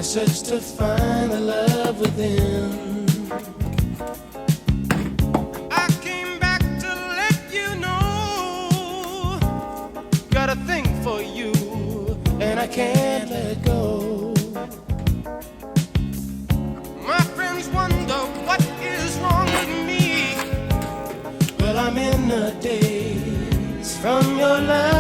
search to find the love within. I came back to let you know, got a thing for you, and I can't let go. My friends wonder what is wrong with me. Well, I'm in a daze from your love.